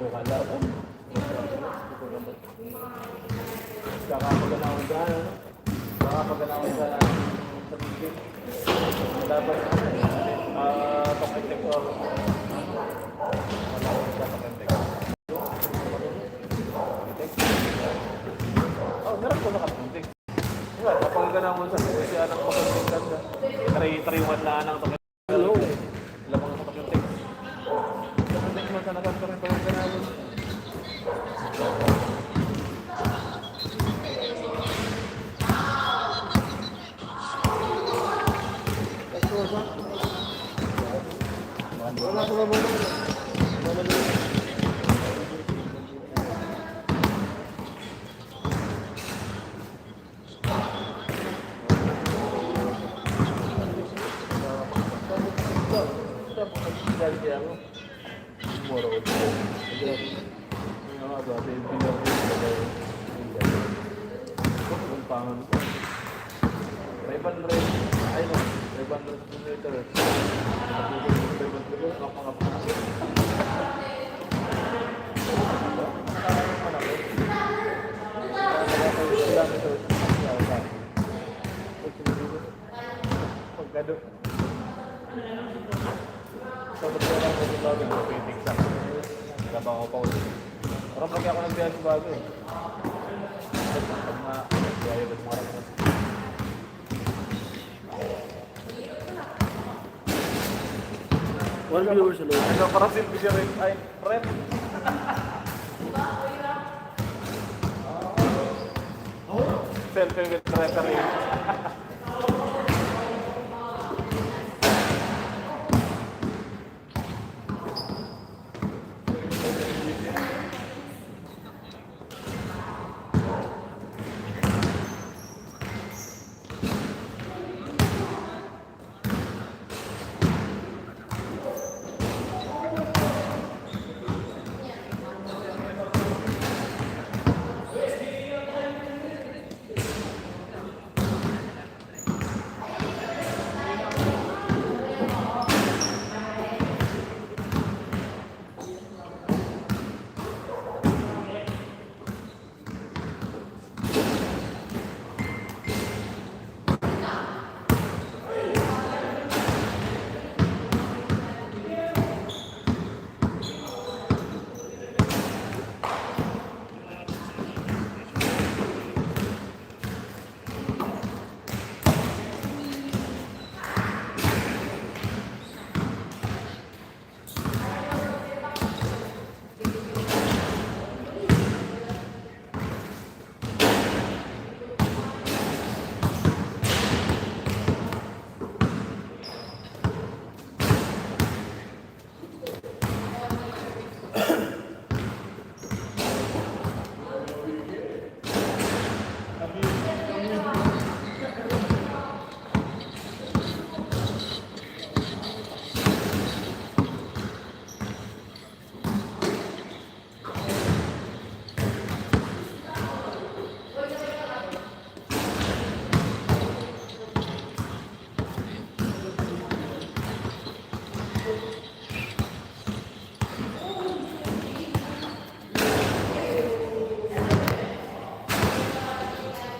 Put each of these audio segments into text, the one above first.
kalaban. Kakapaganawan sa ano? Kakapaganawan sa pagkik. Dapat pakitik or meron ko nakapuntik. Kapaganawan sa siya ng pakitik ganda. 3-1 na ng pakitik. Hello. Lamang sa pakitik. Pakitik man sa nagkakaroon pagkanawan. Wala ko ba? Orang pakai ako nagbiyahe sa bago eh. Pag nagbiyahe ko mga ramas. One viewers alone. Ano para silbi siya rin? Ay, friend. Selfie with referee.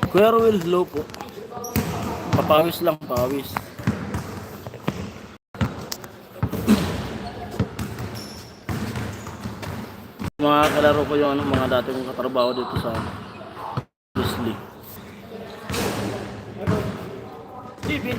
Kuya Ruel, slow po. Papawis lang, pawis. Mga kalaro ko yung mga dati kong katrabaho dito sa Leslie. TV.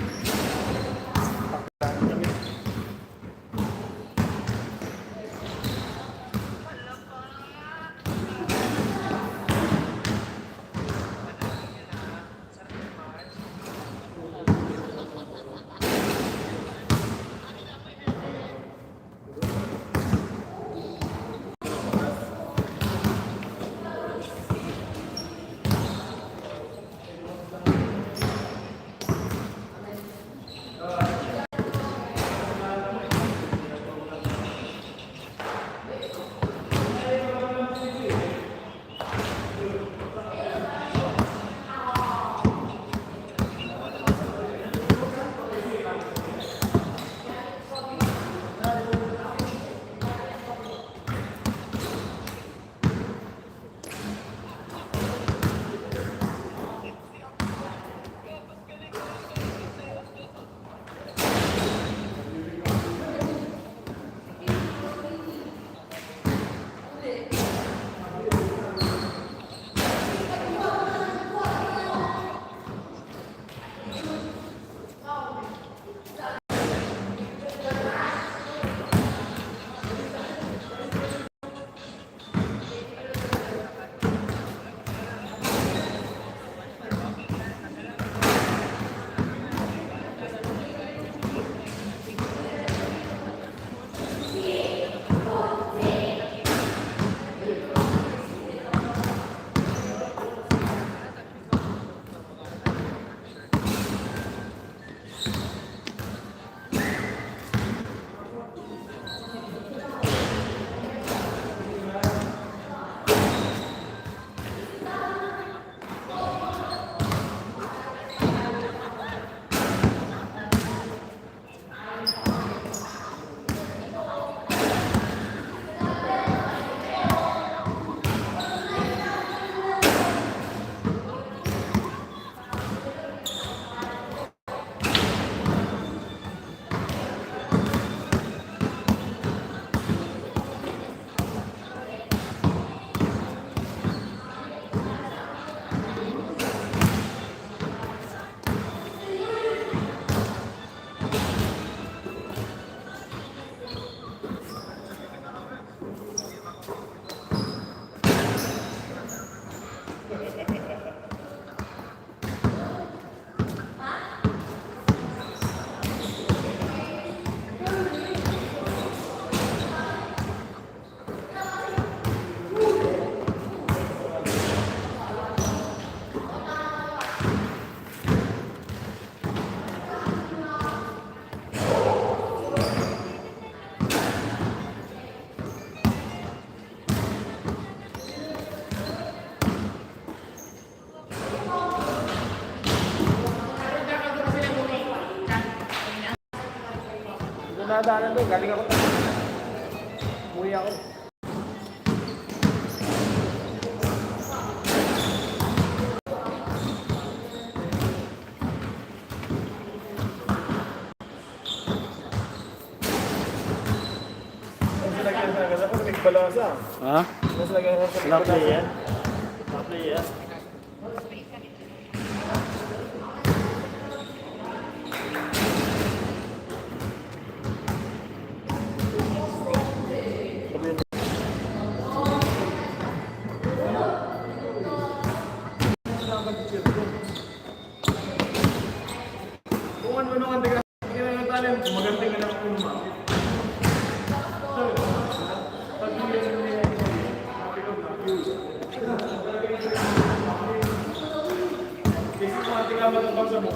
dinadaanan doon. Galing ako tayo. Umuwi ako. Mas lagyan sa ganda ko, nagbalasa. Ha? Mas lagyan sa Wala player? Wala player? Kung ano ang taga, hindi na natalent, magaling na lang kung lumapit. Kasi kung ating amat ang bangsa mo,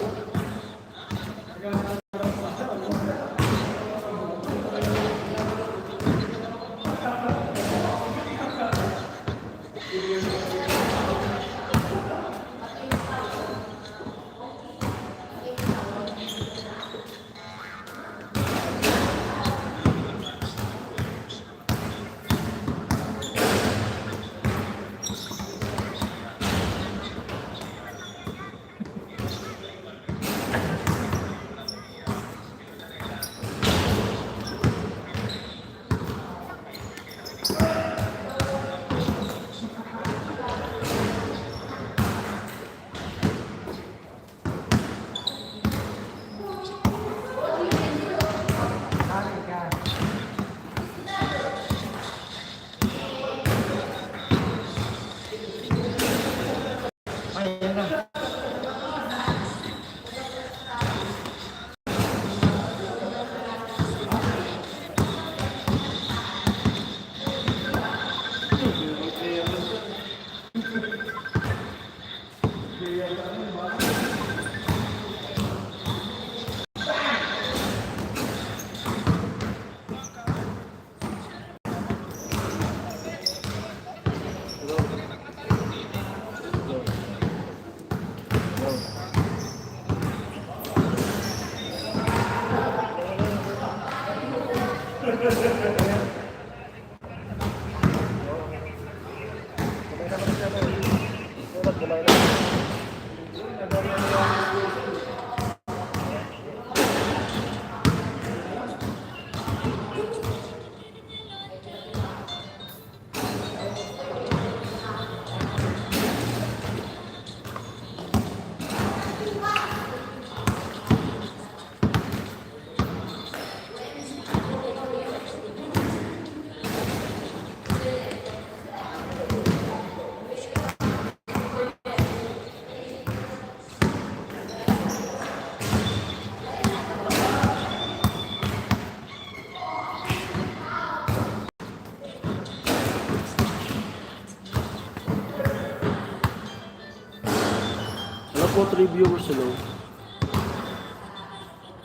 Wala po 3 viewers hello.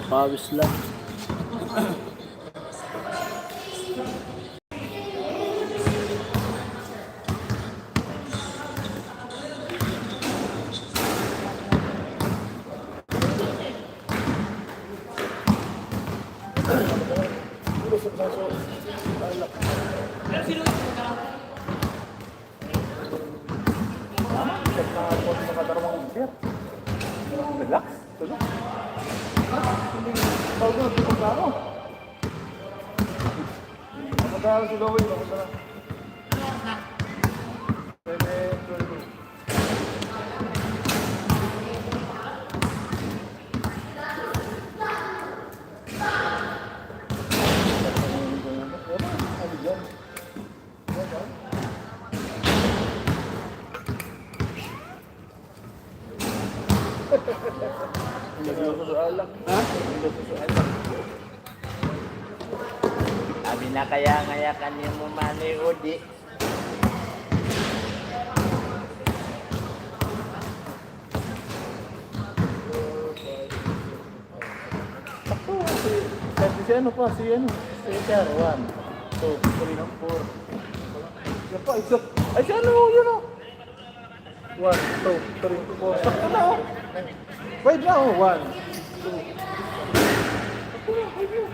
Pawis lang. relax, tulog. Tawag na, tulog na ako. Magkakaroon si Gawin, tapos na. Pwede, pwede. Ha? Sabi na kaya ngayakan niyo mo mani udi. Si ano pa, si ano? Si Eter, 1, 2, 3, 4. Yan pa, isa. Ay, si ano, yun o. 1, 2, 3, 4. Sakto na o. Wait na o, 1, 2. Sakto na, wait na.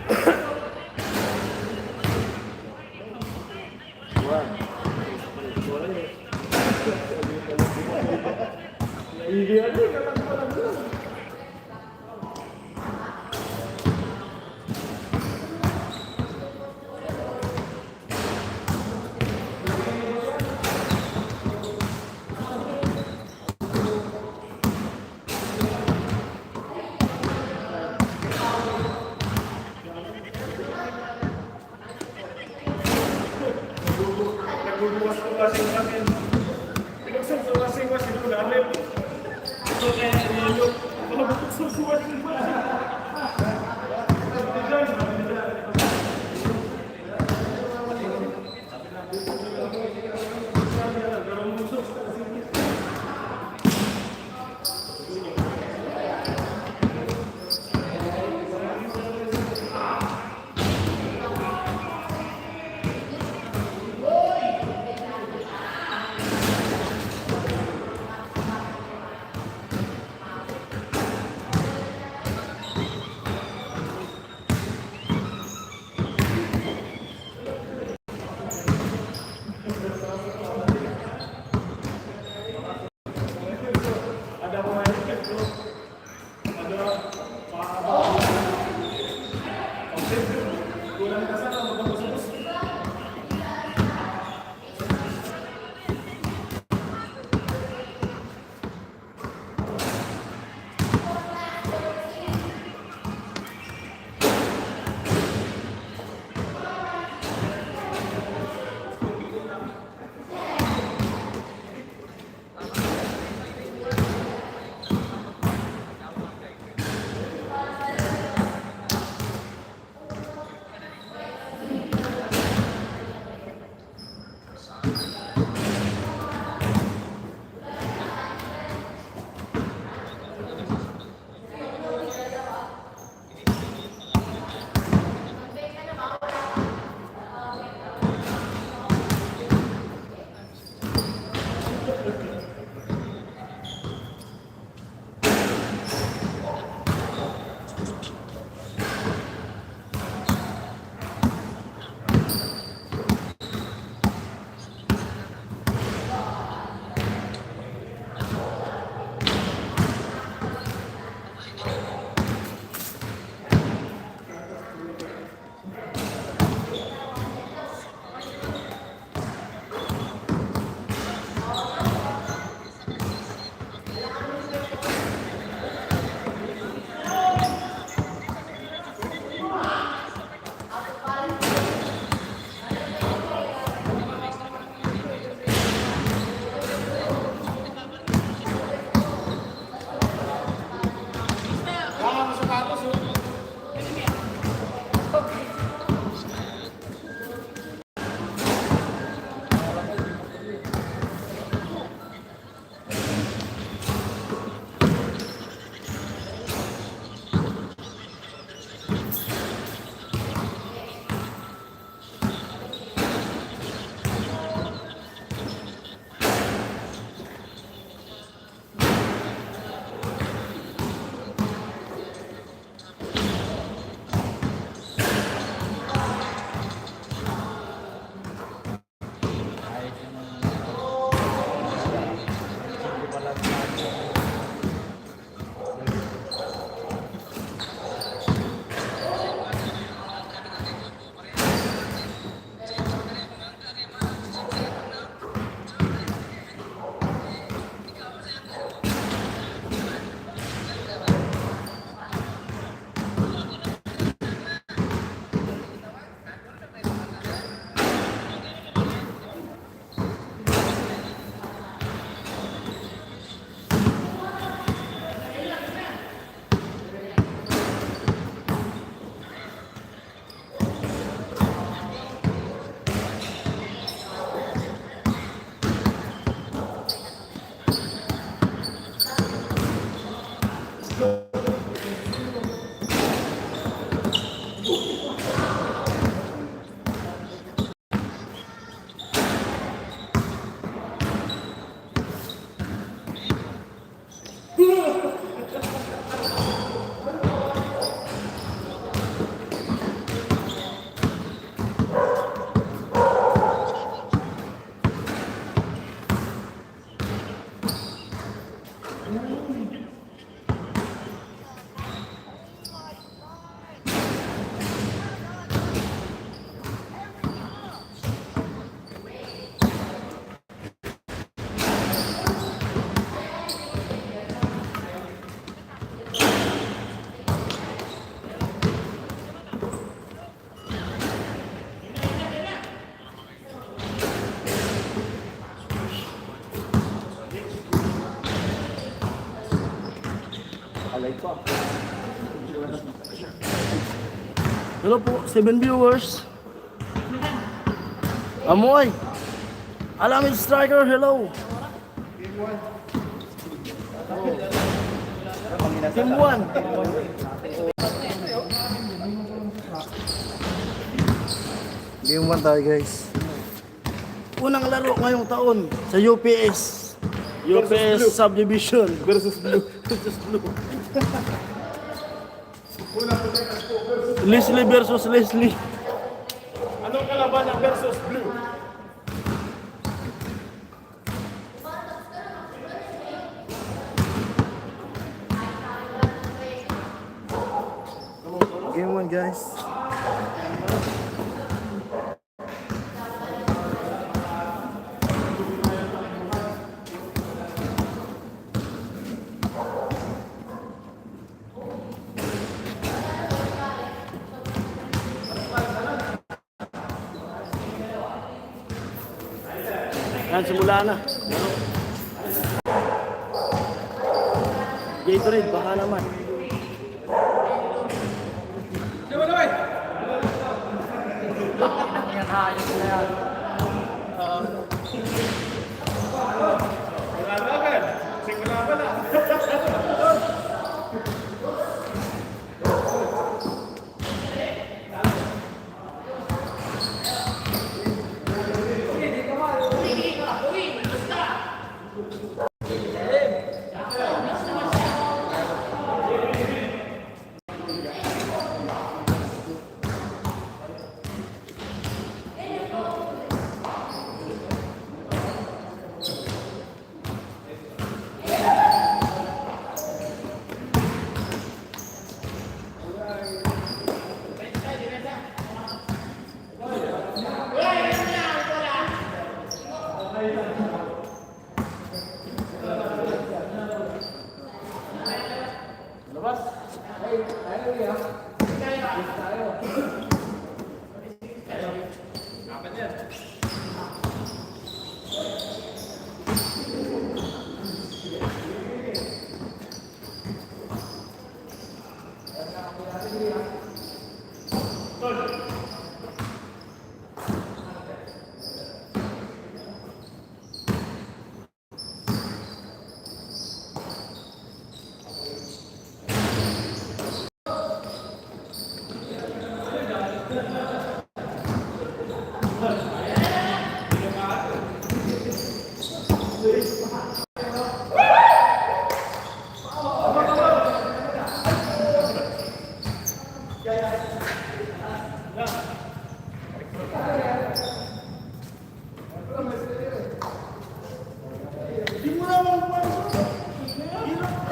Hello po, 7 viewers. Amoy. Alamid Striker, hello. Team 1. Game 1 tayo guys. Unang laro ngayong taon sa UPS. UPS Subdivision versus Blue. Versus Blue. Leslie versus Leslie. Anong kalaban ng versus Blue? Game 1 guys. Yan, simula na. Gatorade, baka naman.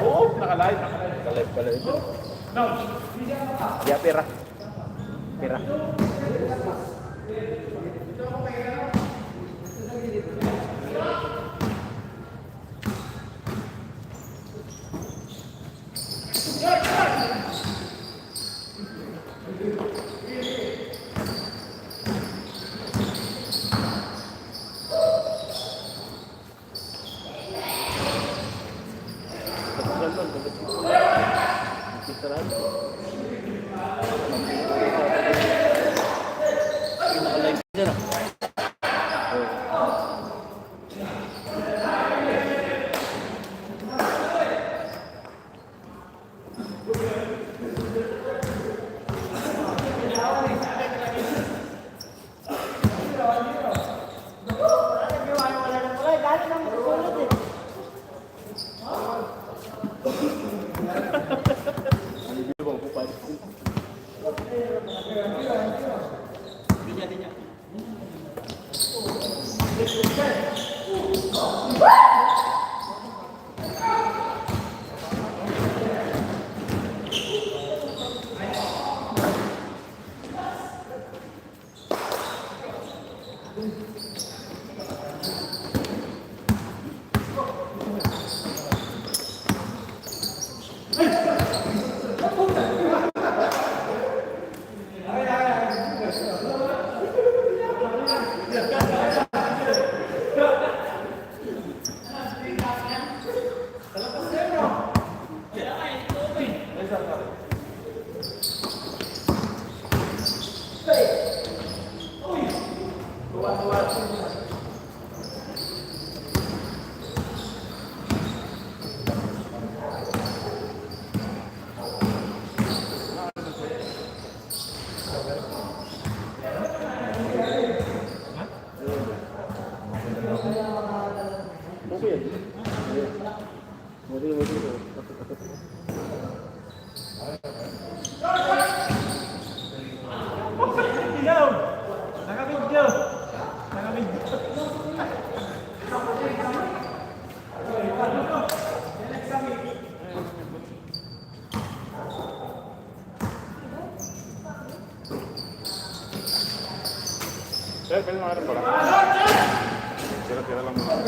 Oo, nakalive. Nakalive pala ito. No. Yeah, pera. Pera. Pwede na rin pala. Tira-tira lang muna.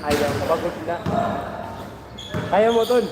Ayaw, kapagod na. Kaya mo, Ton.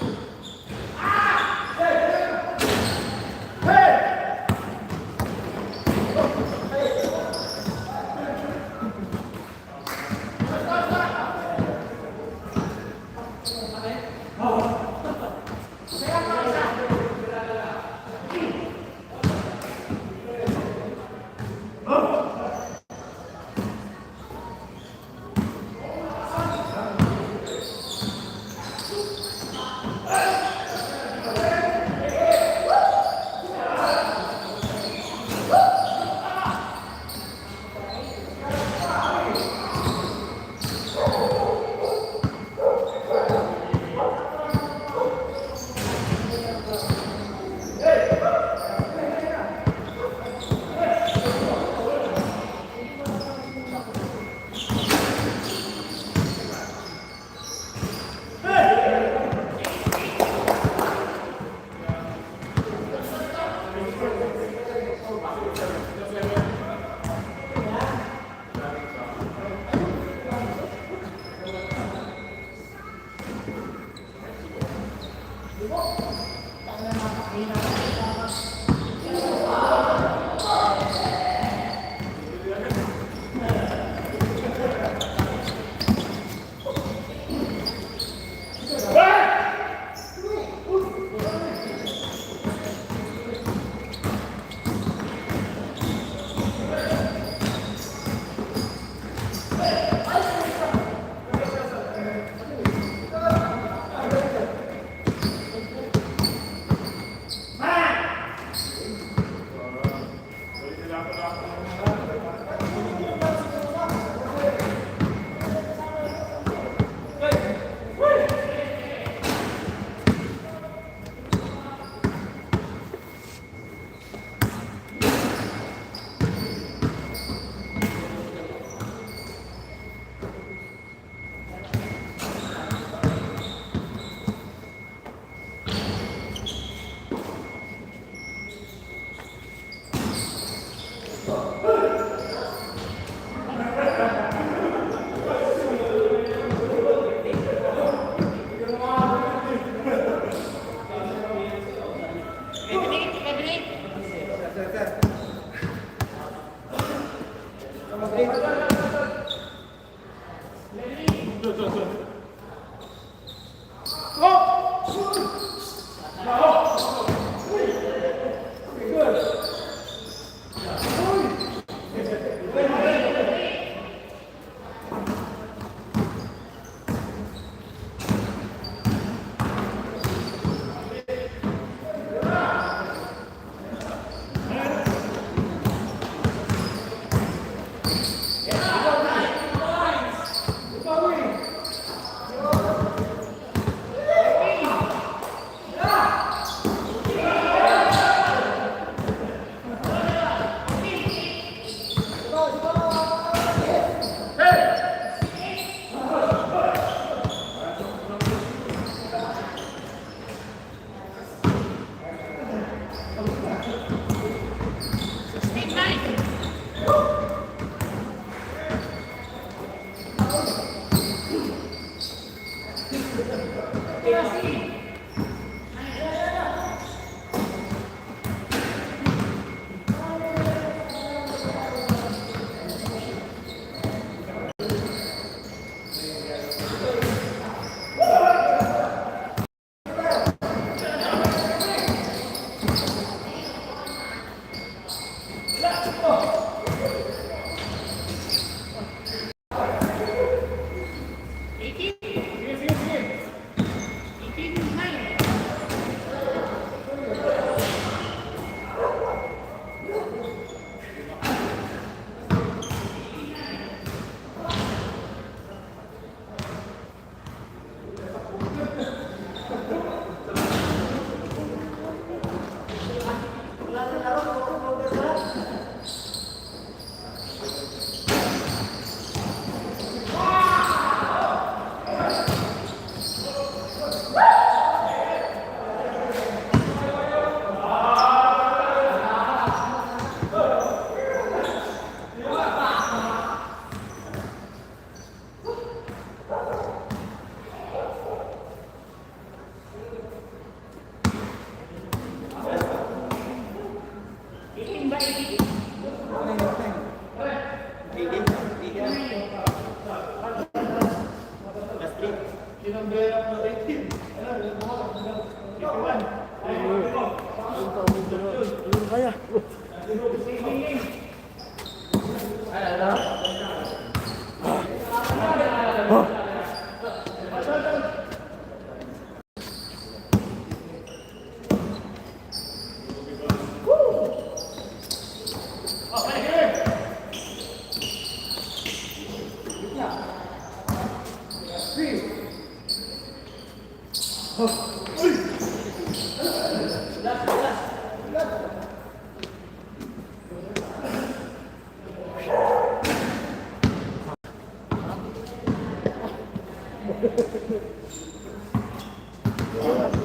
Kaya.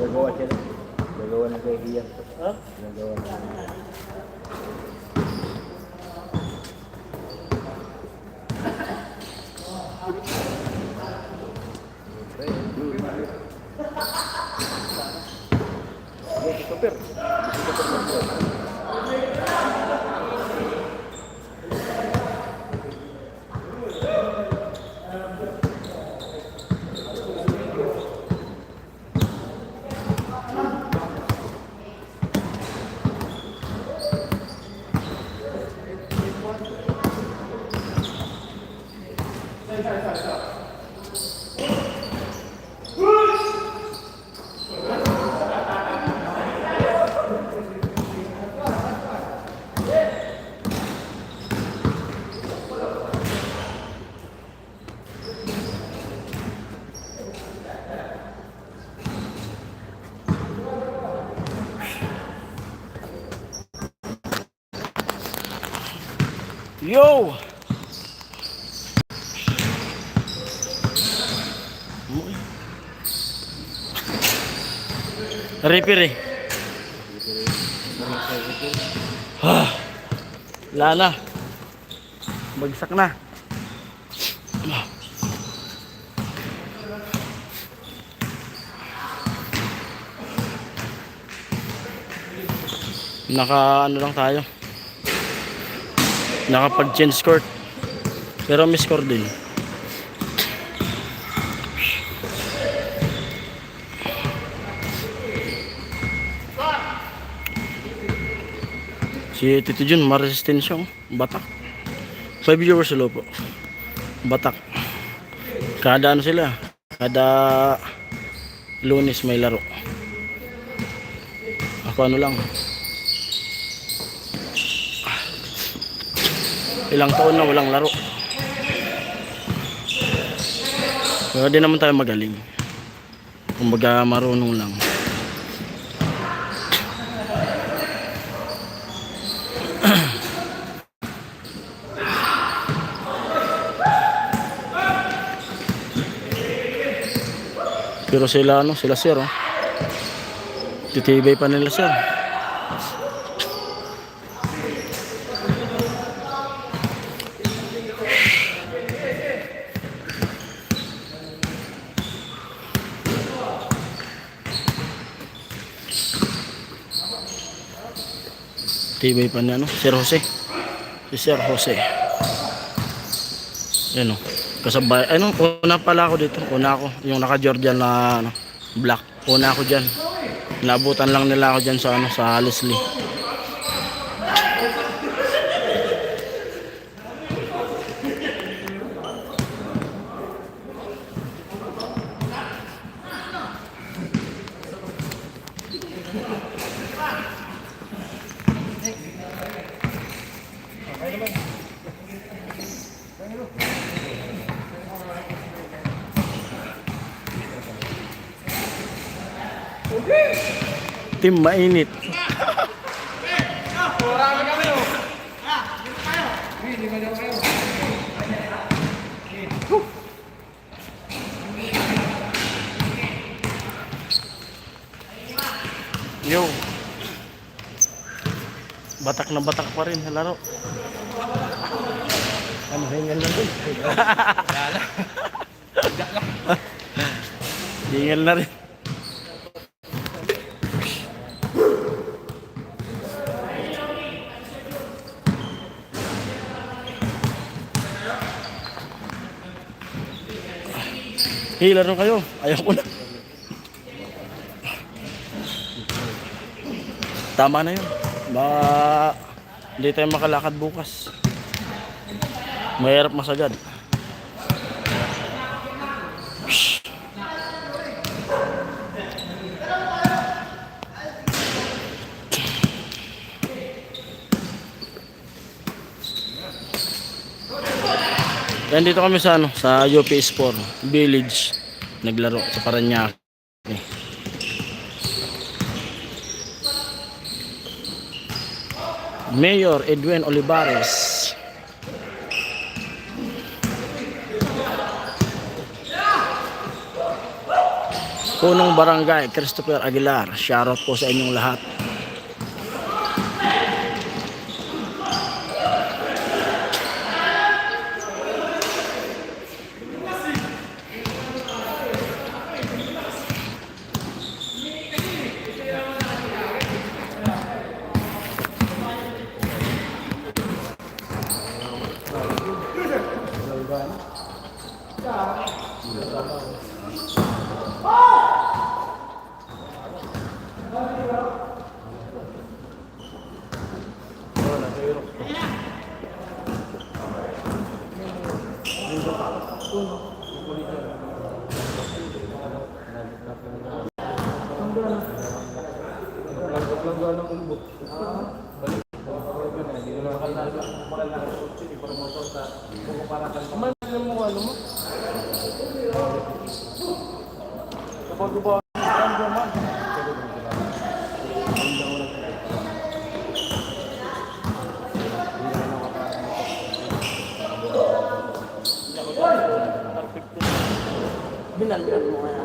Gagawa sila. Gagawa ng kaibigan. Ha? Gagawa ng Super. Super. Yo! Repair eh. Wala na. Bagsak na. Naka ano lang tayo. Nakapag-change court. Pero may score din. Si Tito Jun, ma-resistensyon. Batak. 5 viewers sila po. Batak. Kada ano sila. Kada Lunes may laro. Ako ano lang. Ilang taon na walang laro. Pero di naman tayo magaling. Kumbaga marunong lang. Pero sila ano, sila sir oh. Titibay pa nila sir. Tibay pa na ano, Sir Jose. Si Sir Jose. Yan o. Kasabay, ano, una pala ako dito. Una ako, yung naka-Jordan na ano, black. Una ako dyan. Nabutan lang nila ako dyan sa ano, sa Leslie. Tim mainit. Yo. Batak na batak pa rin sa laro. Ano hingal na dun? Hingal na rin. Hey, laro kayo. Ayaw ko na. Tama na yun. Hindi tayo makalakad bukas. Mahirap masagad. Yan dito kami sa ano, sa UP-Sport Village naglaro sa Parañaque. Mayor Edwin Olivares. Punong Barangay Christopher Aguilar. Shoutout po sa inyong lahat. Nagplagwa ng ulbot. Balik. Hindi na nakalala. Kumakalala ng kotse. Para mo ito sa kukuparatan. Ano mo, ano mo? Kapag ba? Binalgan mo kaya.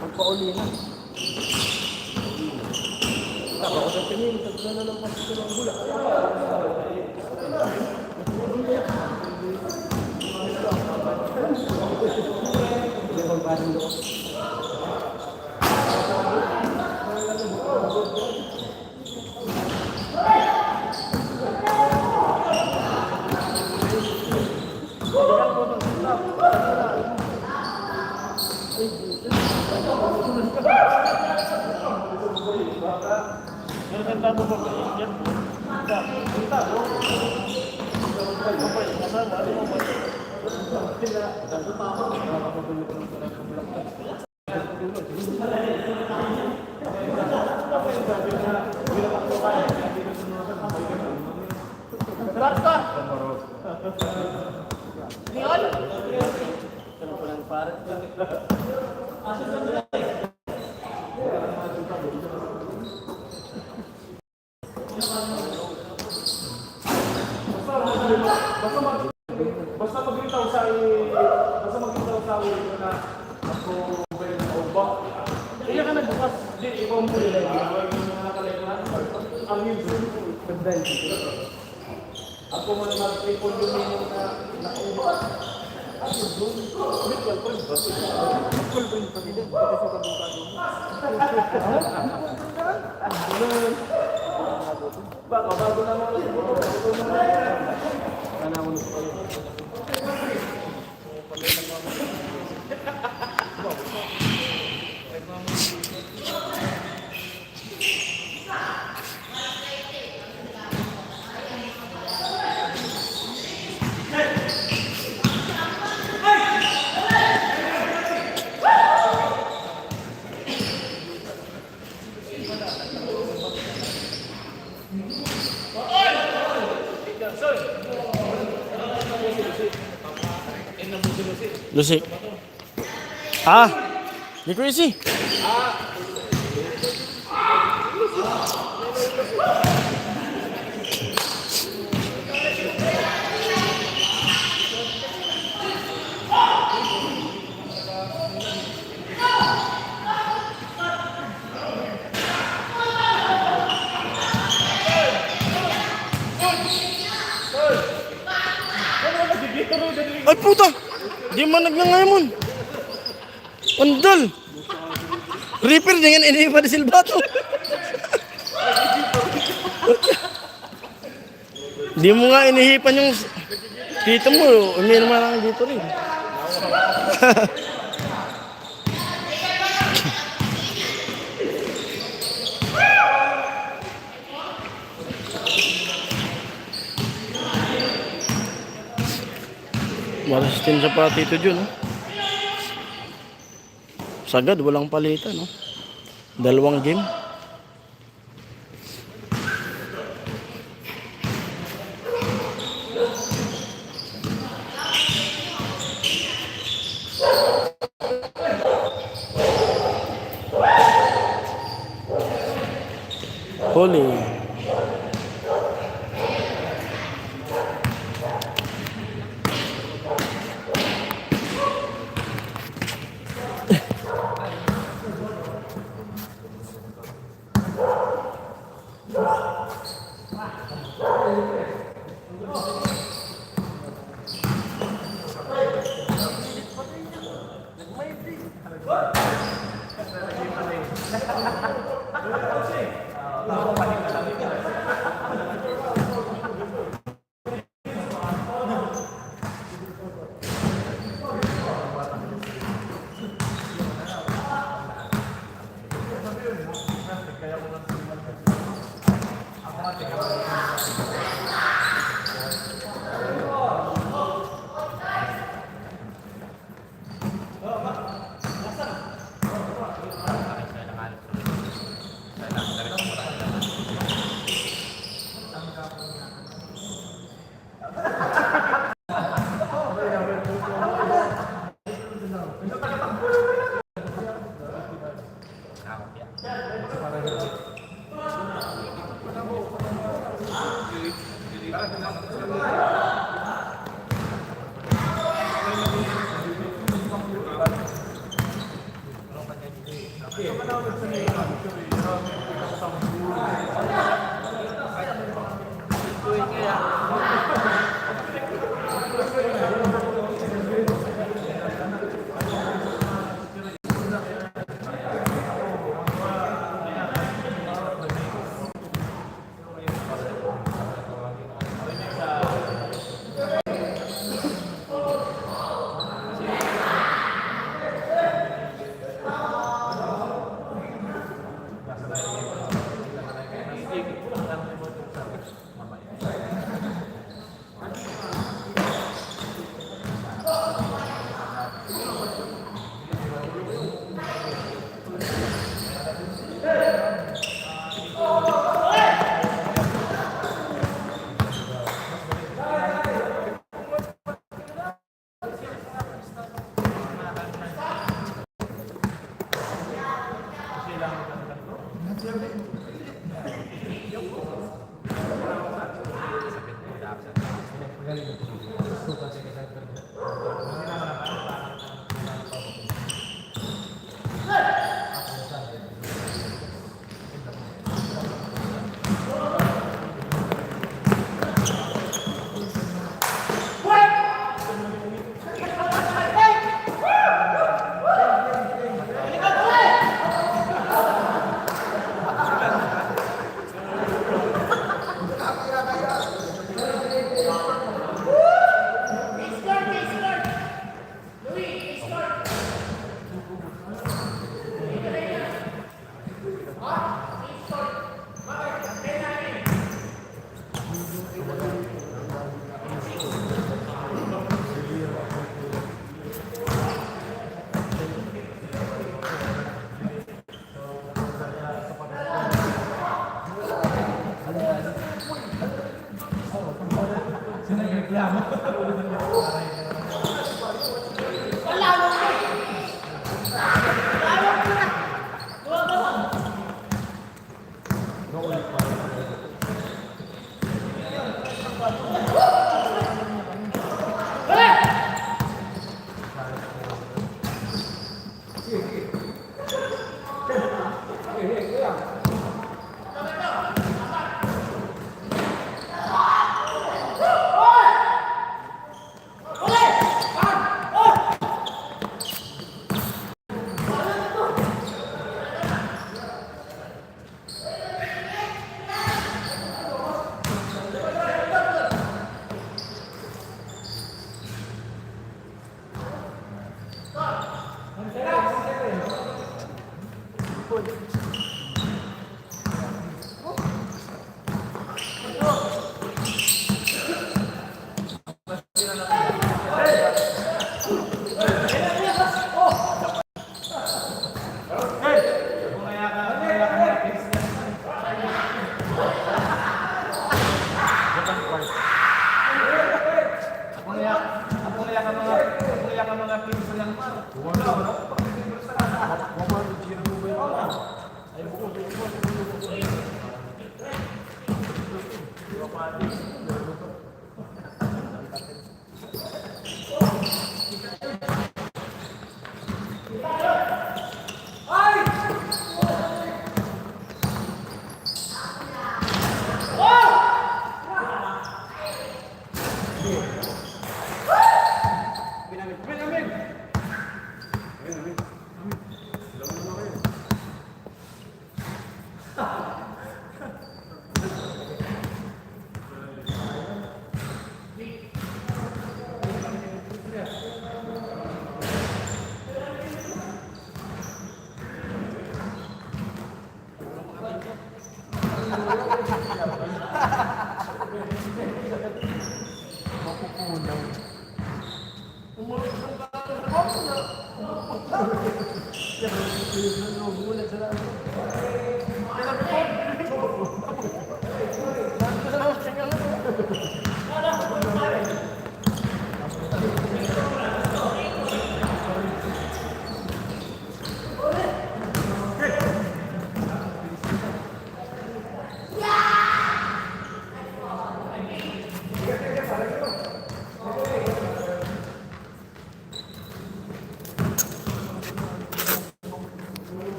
Magpauli na. Ako sa tingin, tagla na lang kasi ng gula. Yan sentado po. Yan. Sentado. Basta maglitaw sa na ako bay na oba. Iya ka nagbukas. Di ikaw mo nila yung nakalikuran. Ang yun penday. Ako mo na mag-ipon yung na nakauba. Ako doon. Virtual call ba? Call ba yung pagkita? Kasi sa kabukado mo. Baka bago na mga siguro. Sana mo nito kayo. Lucy. Ah, di crazy. Ay puta! Di man nagnangayamon. Andal! Reaper dengan ini pada silbato. Di mo nga inihipan yung dito mo. Uminom na lang dito rin. Malas din sa pati ito dyan, no? Sagad, walang palitan, no? 2 game. Holy. Panik na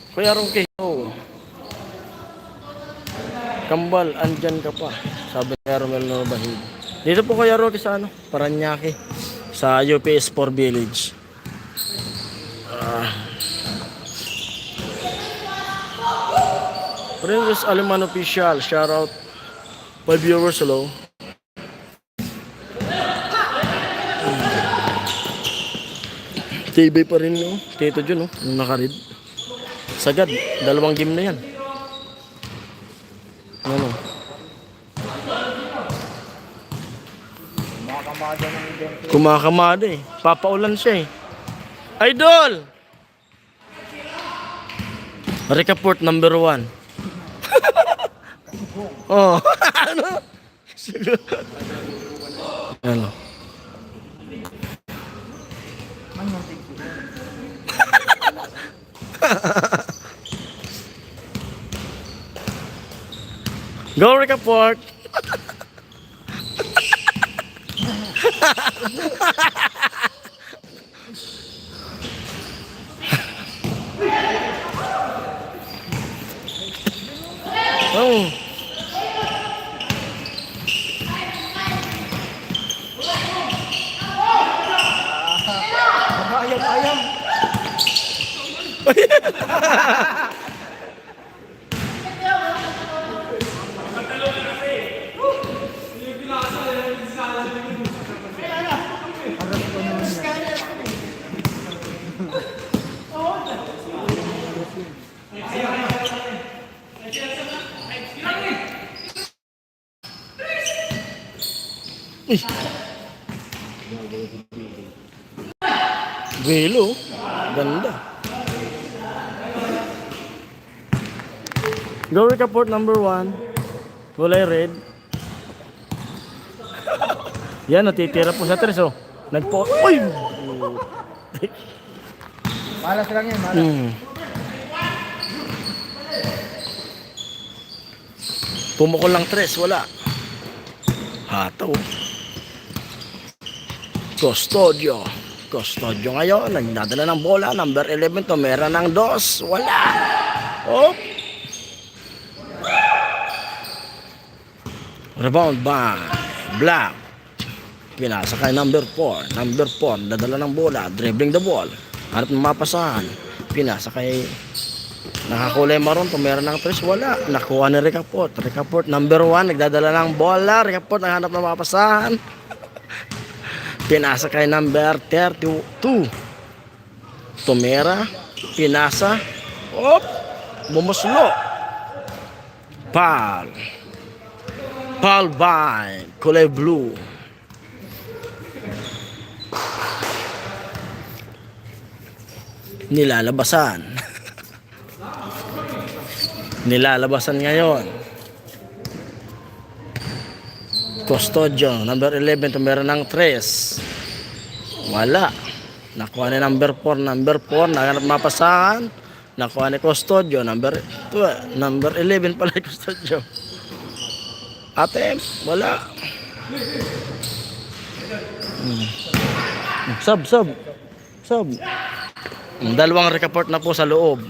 Kuya Roque, oh. Kambal, andyan ka pa. Sabi ni Romel Novahid. Dito po Kuya Roque sa ano? Paranaque. Sa UPS 4 Village. Princess Aliman Official. Shout out. 5 viewers, hello. TV pa rin, no? Tito Jun, no? Yung nakarid. Sagad. 2 game na yan. Ano? Kumakamada eh. Papaulan siya eh. Idol! Recaport number 1. Oh. Ano? Ano? Go Recaport! Oh. Ayam. Velo. Ganda. Go Recaport number 1. Kulay red. Yan, natitira po sa tres, oh. Nagpo... Uy! Malas lang yan, malas. Pumukol lang tres, wala. Hataw. Custodio ngayon, nagdadala ng bola. Number 11, tumera ng 2. Wala. Oh. Rebound by Black. Pinasa kay number 4. Number 4, dadala ng bola. Dribbling the ball. Harap ng mapasahan. Pinasa kay nakakulay maroon, tumera ng 3. Wala. Nakuha ni Recaport. Recaport, number 1, nagdadala ng bola. Recaport, naghanap ng mapasahan. Pinasa kay number 32. Tumera. Pinasa. Op! Bumuslo. Pal by kulay blue. Nilalabasan. Nilalabasan ngayon. Custodio, number 11, tumera ng 3. Wala. Nakuha ni number 4, naganap mapasahan. Nakuha ni Custodio, number 11 pala yung Custodio. Atem, wala. Sub. Dalawang Recaport na po sa loob.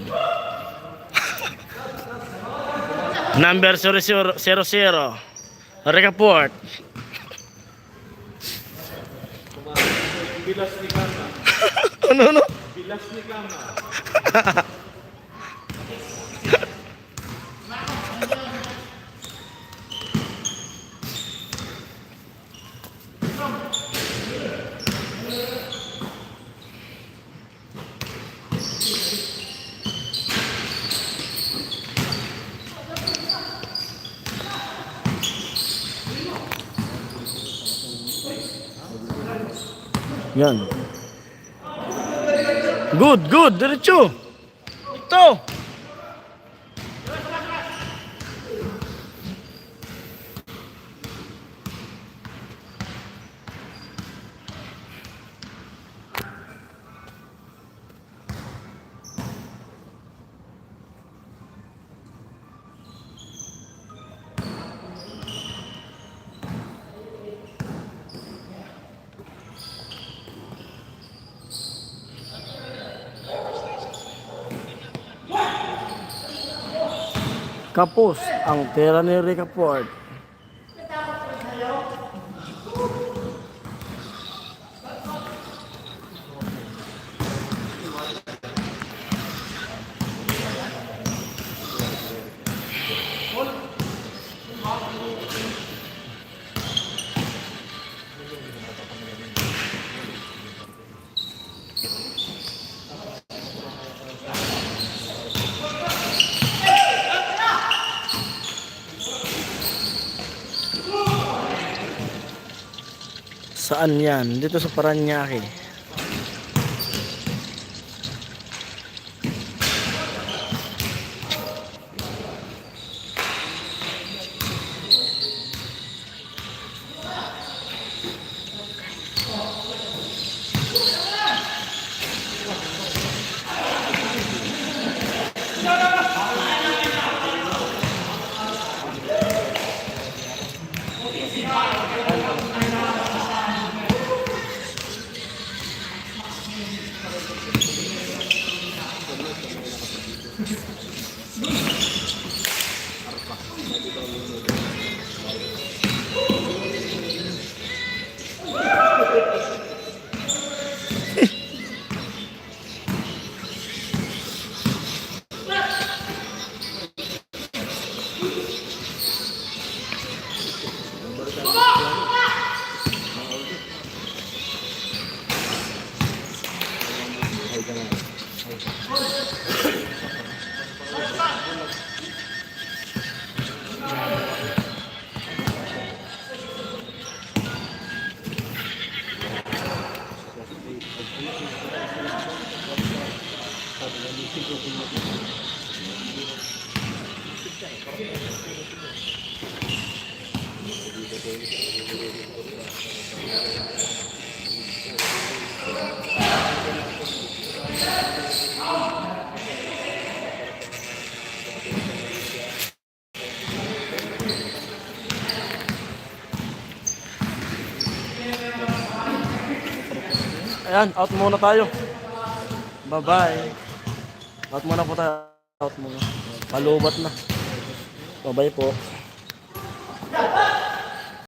Number 00. Recaport. Bilas ni Kama. Ano? Bilas ni Kama. Yan. Good. Diretso. Ito. Kapos ang tira ni Rica Ford. Saan yan? Dito sa Paranaque. Ayan, out muna tayo. Bye-bye. Out muna po tayo. Out muna. Palubat na. Bye-bye po.